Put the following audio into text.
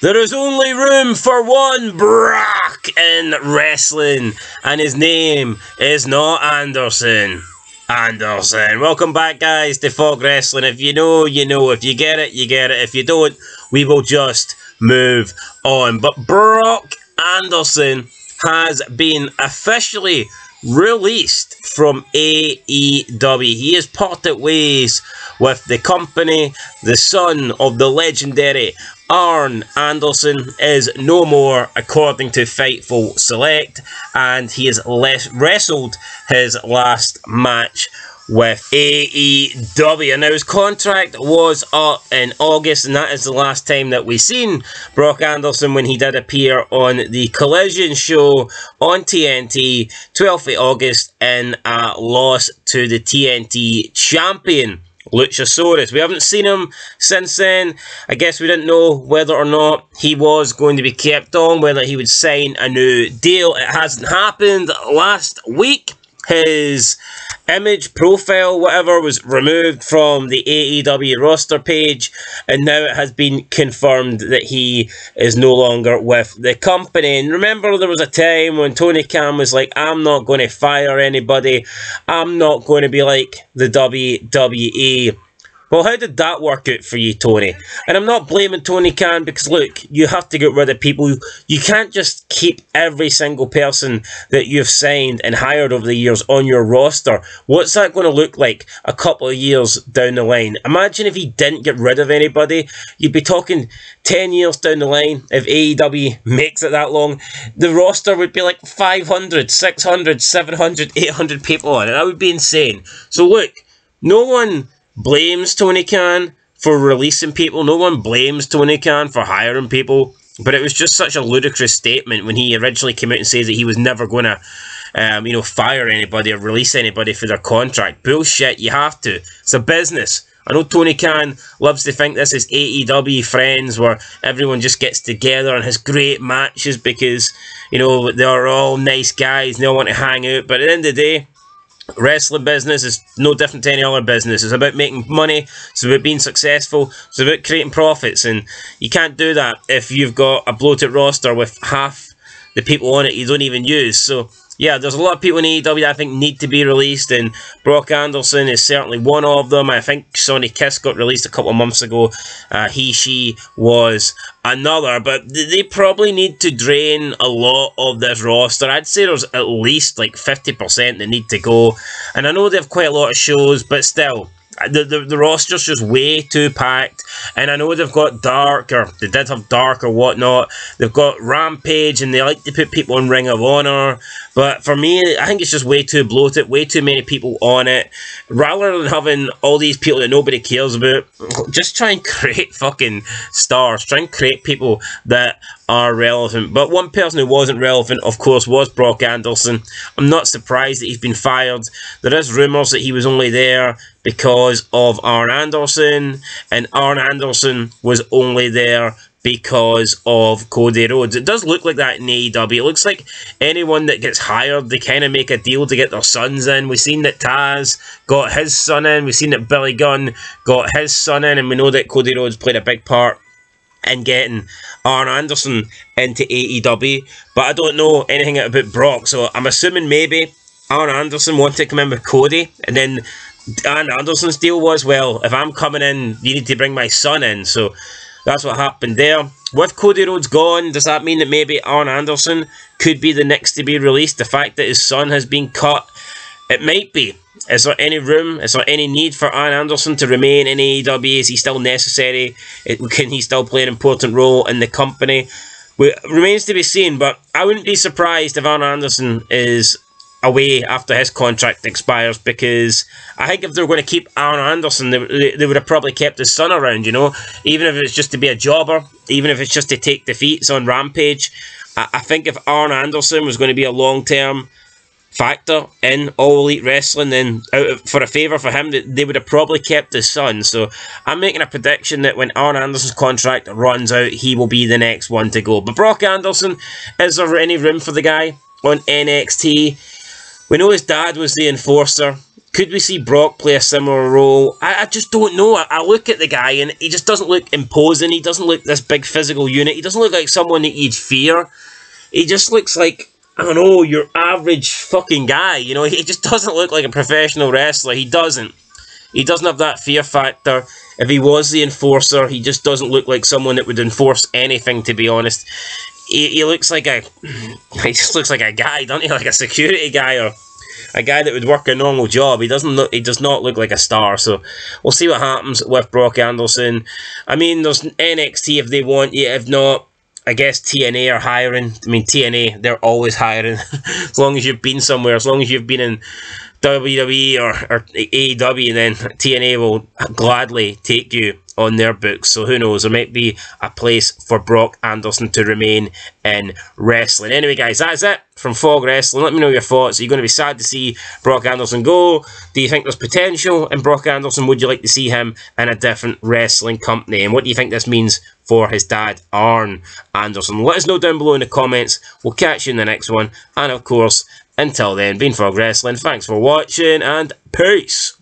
There is only room for one Brock in wrestling, and his name is not Anderson. Welcome back, guys, to Fog Wrestling. If you know, you know. If you get it, you get it. If you don't, we will just move on. But Brock Anderson has been officially released from AEW. He has parted ways with the company. The son of the legendary Arn Anderson is no more, according to Fightful Select, and he has wrestled his last match with AEW. And now his contract was up in August, and that is the last time that we've seen Brock Anderson when he did appear on the Collision show on TNT, 12th of August, in a loss to the TNT champion, Luchasaurus. We haven't seen him since then. I guess we didn't know whether or not he was going to be kept on, whether he would sign a new deal. It hasn't happened. Last week, his image, profile, whatever, was removed from the AEW roster page, and now it has been confirmed that he is no longer with the company. And remember, there was a time when Tony Khan was like, I'm not going to fire anybody, I'm not going to be like the WWE. Well, how did that work out for you, Tony? And I'm not blaming Tony Khan, because look, you have to get rid of people. You can't just keep every single person that you've signed and hired over the years on your roster. What's that going to look like a couple of years down the line? Imagine if he didn't get rid of anybody. You'd be talking 10 years down the line, if AEW makes it that long. The roster would be like 500, 600, 700, 800 people on it. That would be insane. So look, no one blames Tony Khan for releasing people. No one blames Tony Khan for hiring people. But it was just such a ludicrous statement when he originally came out and said that he was never going to, fire anybody or release anybody for their contract. Bullshit, you have to. It's a business. I know Tony Khan loves to think this is AEW Friends, where everyone just gets together and has great matches because, they're all nice guys and they all want to hang out. But at the end of the day, wrestling business is no different to any other business. It's about making money, it's about being successful, it's about creating profits, and you can't do that if you've got a bloated roster with half the people on it you don't even use. So yeah, there's a lot of people in AEW that I think need to be released, and Brock Anderson is certainly one of them. I think Sonny Kiss got released a couple of months ago. She was another, but they probably need to drain a lot of this roster. I'd say there's at least like 50% that need to go, and I know they have quite a lot of shows, but still, the roster's just way too packed. And I know they've got Dark, or they did have Dark or whatnot. They've got Rampage, and they like to put people in Ring of Honor. But for me, I think it's just way too bloated, way too many people on it. Rather than having all these people that nobody cares about, just try and create fucking stars. Try and create people that are relevant. But one person who wasn't relevant, of course, was Brock Anderson. I'm not surprised that he's been fired. There is rumours that he was only there because of Arn Anderson, and Arn Anderson was only there because of Cody Rhodes. It does look like that in AEW. It looks like anyone that gets hired, they kind of make a deal to get their sons in. We've seen that Taz got his son in. We've seen that Billy Gunn got his son in. And we know that Cody Rhodes played a big part in getting Arn Anderson into AEW. But I don't know anything about Brock. So I'm assuming maybe Arn Anderson wanted to come in with Cody. And then Arn Anderson's deal was, well, if I'm coming in, you need to bring my son in. So that's what happened there. With Cody Rhodes gone, does that mean that maybe Arn Anderson could be the next to be released? The fact that his son has been cut, it might be. Is there any room? Is there any need for Arn Anderson to remain in AEW? Is he still necessary? Can he still play an important role in the company? It remains to be seen, but I wouldn't be surprised if Arn Anderson is away after his contract expires, because I think if they were going to keep Arn Anderson, they would have probably kept his son around, even if it's just to be a jobber, even if it's just to take defeats on Rampage. I think if Arn Anderson was going to be a long-term factor in All Elite Wrestling, then for a favour for him, they would have probably kept his son. So I'm making a prediction that when Arn Anderson's contract runs out, he will be the next one to go. But Brock Anderson, is there any room for the guy on NXT? We know his dad was the enforcer. Could we see Brock play a similar role? I just don't know. I look at the guy and he just doesn't look imposing. He doesn't look this big physical unit. He doesn't look like someone that you'd fear. He just looks like, I don't know, your average fucking guy. You know, he just doesn't look like a professional wrestler. He doesn't. He doesn't have that fear factor. If he was the enforcer, he just doesn't look like someone that would enforce anything, to be honest. He looks like a... He just looks like a guy, doesn't he? Like a security guy or a guy that would work a normal job. He does not look like a star. So we'll see what happens with Brock Anderson. I mean, there's NXT if they want you. If not, I guess TNA are hiring. I mean, TNA, they're always hiring. As long as you've been somewhere, as long as you've been in WWE or AEW, then TNA will gladly take you on their books. So who knows, there might be a place for Brock Anderson to remain in wrestling. Anyway, guys, that's it from Fog Wrestling. Let me know your thoughts. Are you going to be sad to see Brock Anderson go? Do you think there's potential in Brock Anderson? Would you like to see him in a different wrestling company? And what do you think this means for his dad, Arn Anderson? Let us know down below in the comments. We'll catch you in the next one. And of course, until then, been Fog Wrestling. Thanks for watching and peace.